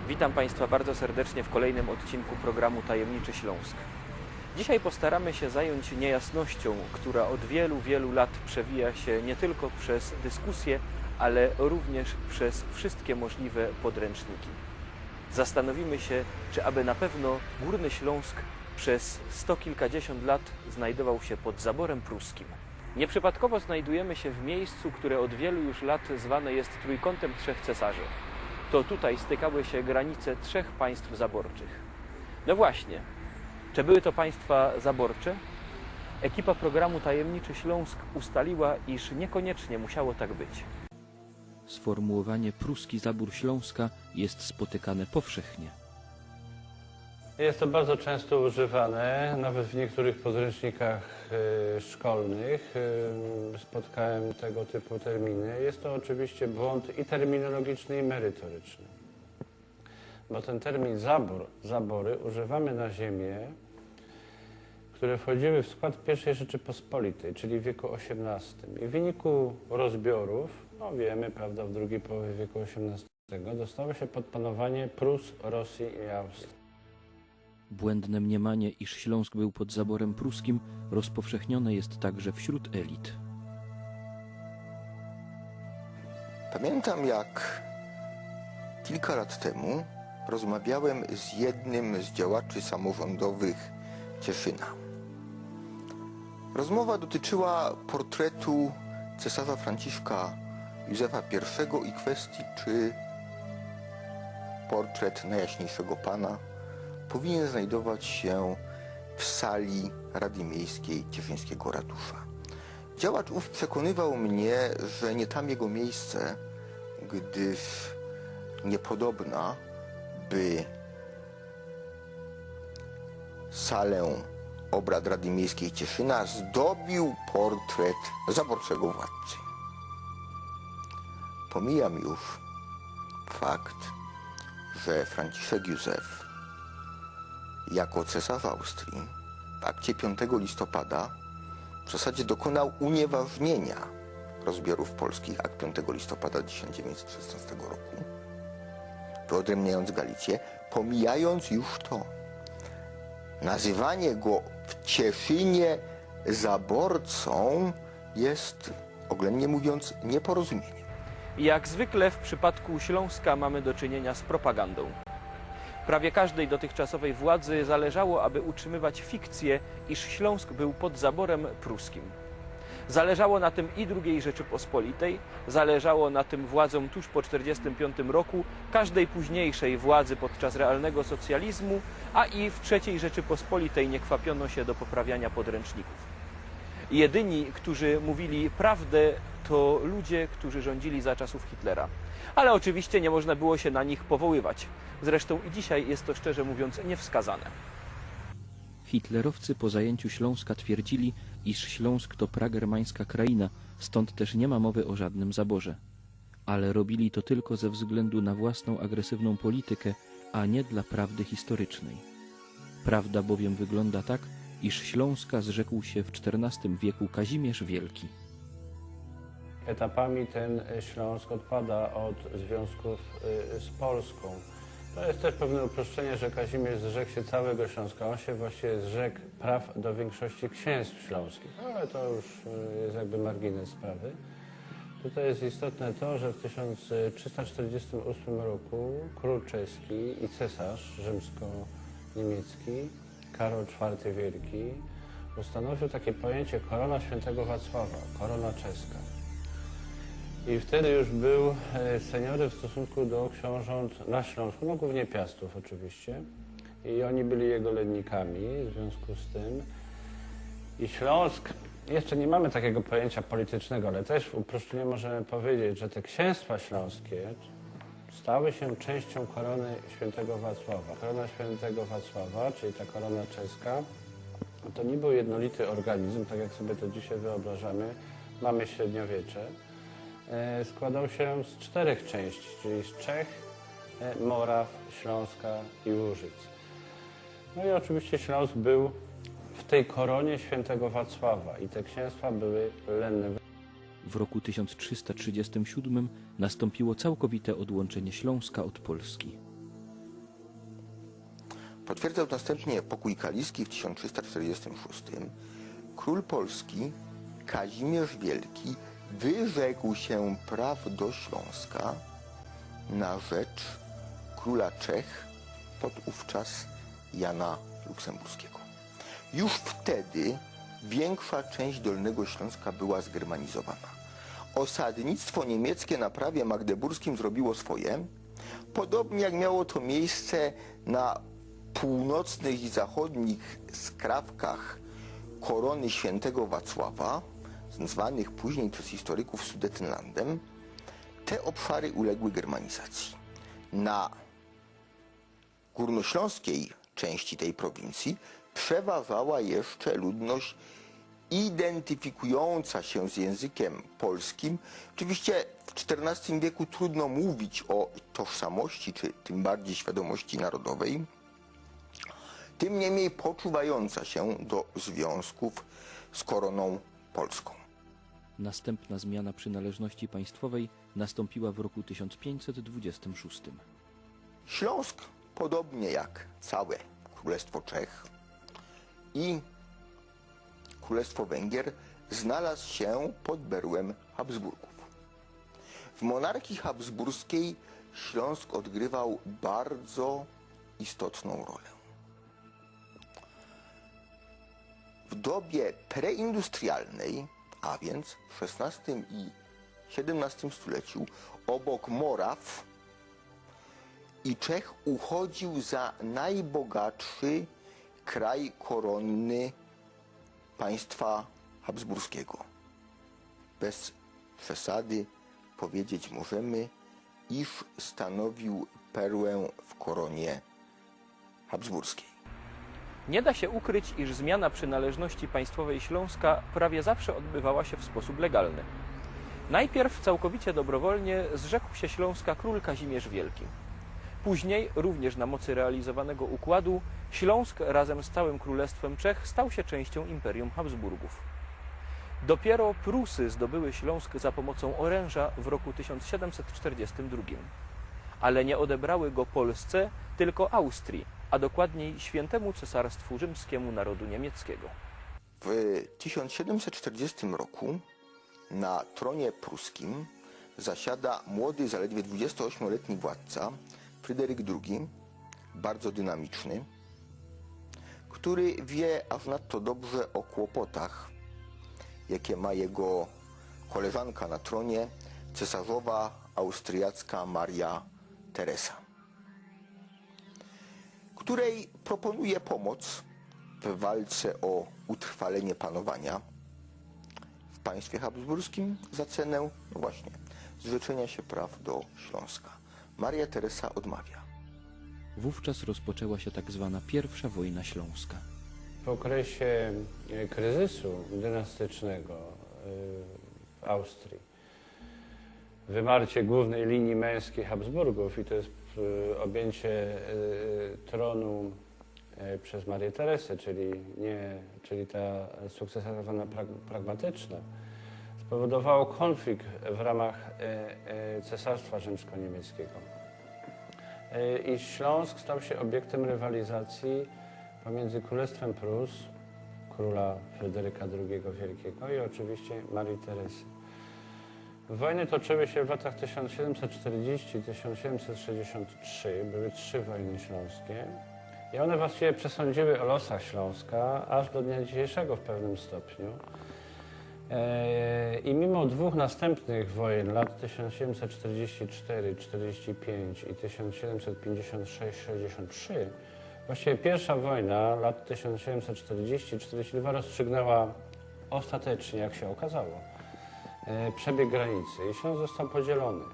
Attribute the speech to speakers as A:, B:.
A: Witam Państwa bardzo serdecznie w kolejnym odcinku programu Tajemniczy Śląsk. Dzisiaj postaramy się zająć niejasnością, która od wielu lat przewija się nie tylko przez dyskusje, ale również przez wszystkie możliwe podręczniki. Zastanowimy się, czy aby na pewno Górny Śląsk przez sto kilkadziesiąt lat znajdował się pod zaborem pruskim. Nieprzypadkowo znajdujemy się w miejscu, które od wielu już lat zwane jest Trójkątem Trzech Cesarzy. To tutaj stykały się granice trzech państw zaborczych. No właśnie, czy były to państwa zaborcze? Ekipa programu Tajemniczy Śląsk ustaliła, iż niekoniecznie musiało tak być. Sformułowanie pruski zabór Śląska jest spotykane powszechnie.
B: Jest to bardzo często używane, nawet w niektórych podręcznikach szkolnych spotkałem tego typu terminy. Jest to oczywiście błąd i terminologiczny, i merytoryczny. Bo ten termin zabory używamy na ziemię, które wchodziły w skład I Rzeczypospolitej, czyli w wieku XVIII. I w wyniku rozbiorów, no wiemy, prawda, w drugiej połowie wieku XVIII dostały się pod panowanie Prus, Rosji i Austrii.
A: Błędne mniemanie, iż Śląsk był pod zaborem pruskim, rozpowszechnione jest także wśród elit.
C: Pamiętam, jak kilka lat temu rozmawiałem z jednym z działaczy samorządowych Cieszyna. Rozmowa dotyczyła portretu cesarza Franciszka Józefa I i kwestii, czy portret Najjaśniejszego Pana powinien znajdować się w sali Rady Miejskiej Cieszyńskiego Ratusza. Działacz ów przekonywał mnie, że nie tam jego miejsce, gdyż niepodobna, by salę obrad Rady Miejskiej Cieszyna zdobił portret zaborczego władcy. Pomijam już fakt, że Franciszek Józef jako cesarz Austrii w akcie 5 listopada w zasadzie dokonał unieważnienia rozbiorów polskich, akt 5 listopada 1916 roku, wyodrębniając Galicję, pomijając już to. Nazywanie go w Cieszynie zaborcą jest, oględnie mówiąc, nieporozumieniem.
A: Jak zwykle w przypadku Śląska mamy do czynienia z propagandą. Prawie każdej dotychczasowej władzy zależało, aby utrzymywać fikcję, iż Śląsk był pod zaborem pruskim. Zależało na tym i II Rzeczypospolitej, zależało na tym władzom tuż po 1945 roku, każdej późniejszej władzy podczas realnego socjalizmu, a i w III Rzeczypospolitej nie kwapiono się do poprawiania podręczników. Jedyni, którzy mówili prawdę, to ludzie, którzy rządzili za czasów Hitlera. Ale oczywiście nie można było się na nich powoływać. Zresztą i dzisiaj jest to, szczerze mówiąc, niewskazane. Hitlerowcy po zajęciu Śląska twierdzili, iż Śląsk to pragermańska kraina, stąd też nie ma mowy o żadnym zaborze. Ale robili to tylko ze względu na własną agresywną politykę, a nie dla prawdy historycznej. Prawda bowiem wygląda tak, iż Śląska zrzekł się w XIV wieku Kazimierz Wielki.
B: Etapami ten Śląsk odpada od związków z Polską. To jest też pewne uproszczenie, że Kazimierz zrzekł się całego Śląska. On się właściwie zrzekł praw do większości księstw śląskich, ale to już jest jakby margines sprawy. Tutaj jest istotne to, że w 1348 roku król czeski i cesarz rzymsko-niemiecki Karol IV Wielki ustanowił takie pojęcie korona świętego Wacława, korona czeska. I wtedy już był seniory w stosunku do książąt na Śląsku, no głównie Piastów oczywiście. I oni byli jego lennikami w związku z tym. I Śląsk, jeszcze nie mamy takiego pojęcia politycznego, ale też w uproszczeniu możemy powiedzieć, że te księstwa śląskie stały się częścią korony świętego Wacława. Korona świętego Wacława, czyli ta korona czeska, to nie był jednolity organizm, tak jak sobie to dzisiaj wyobrażamy. Mamy średniowiecze. Składał się z 4 części, czyli z Czech, Moraw, Śląska i Łużyc. No i oczywiście Śląsk był w tej koronie świętego Wacława i te księstwa były lenne.
A: W roku 1337 nastąpiło całkowite odłączenie Śląska od Polski.
C: Potwierdzał następnie pokój kaliski w 1346. Król Polski Kazimierz Wielki wyrzekł się praw do Śląska na rzecz króla Czech podówczas Jana Luksemburskiego. Już wtedy większa część Dolnego Śląska była zgermanizowana. Osadnictwo niemieckie na prawie magdeburskim zrobiło swoje, podobnie jak miało to miejsce na północnych i zachodnich skrawkach korony świętego Wacława, zwanych później przez historyków Sudetenlandem. Te obszary uległy germanizacji. Na górnośląskiej części tej prowincji przeważała jeszcze ludność identyfikująca się z językiem polskim. Oczywiście w XIV wieku trudno mówić o tożsamości, czy tym bardziej świadomości narodowej, tym niemniej poczuwająca się do związków z koroną polską.
A: Następna zmiana przynależności państwowej nastąpiła w roku 1526.
C: Śląsk, podobnie jak całe Królestwo Czech i Królestwo Węgier, znalazł się pod berłem Habsburgów. W monarchii habsburskiej Śląsk odgrywał bardzo istotną rolę. W dobie preindustrialnej, a więc w XVI i XVII stuleciu, obok Moraw i Czech uchodził za najbogatszy kraj koronny państwa habsburskiego. Bez przesady powiedzieć możemy, iż stanowił perłę w koronie habsburskiej.
A: Nie da się ukryć, iż zmiana przynależności państwowej Śląska prawie zawsze odbywała się w sposób legalny. Najpierw całkowicie dobrowolnie zrzekł się Śląska król Kazimierz Wielki. Później, również na mocy realizowanego układu, Śląsk razem z całym Królestwem Czech stał się częścią Imperium Habsburgów. Dopiero Prusy zdobyły Śląsk za pomocą oręża w roku 1742, ale nie odebrały go Polsce, tylko Austrii, a dokładniej Świętemu Cesarstwu Rzymskiemu Narodu Niemieckiego.
C: W 1740 roku na tronie pruskim zasiada młody, zaledwie 28-letni władca Fryderyk II, bardzo dynamiczny, który wie aż nadto dobrze o kłopotach, jakie ma jego koleżanka na tronie, cesarzowa austriacka Maria Teresa, której proponuje pomoc w walce o utrwalenie panowania w państwie habsburskim za cenę, no właśnie, zrzeczenia się praw do Śląska. Maria Teresa odmawia.
A: Wówczas rozpoczęła się tak zwana pierwsza wojna śląska.
B: W okresie kryzysu dynastycznego w Austrii, wymarcie głównej linii męskiej Habsburgów, i to jest objęcie tronu przez Marię Teresę, czyli ta sukcesja tak zwana pragmatyczna, spowodowało konflikt w ramach Cesarstwa Rzymsko-Niemieckiego. I Śląsk stał się obiektem rywalizacji pomiędzy Królestwem Prus, króla Fryderyka II Wielkiego, i oczywiście Marii Teresy. Wojny toczyły się w latach 1740-1763, były 3 wojny śląskie i one właściwie przesądziły o losach Śląska aż do dnia dzisiejszego w pewnym stopniu. I mimo 2 następnych wojen, lat 1744-45 i 1756-63, właściwie pierwsza wojna, lat 1740-42, rozstrzygnęła ostatecznie, jak się okazało, przebieg granicy i Śląsk został podzielony.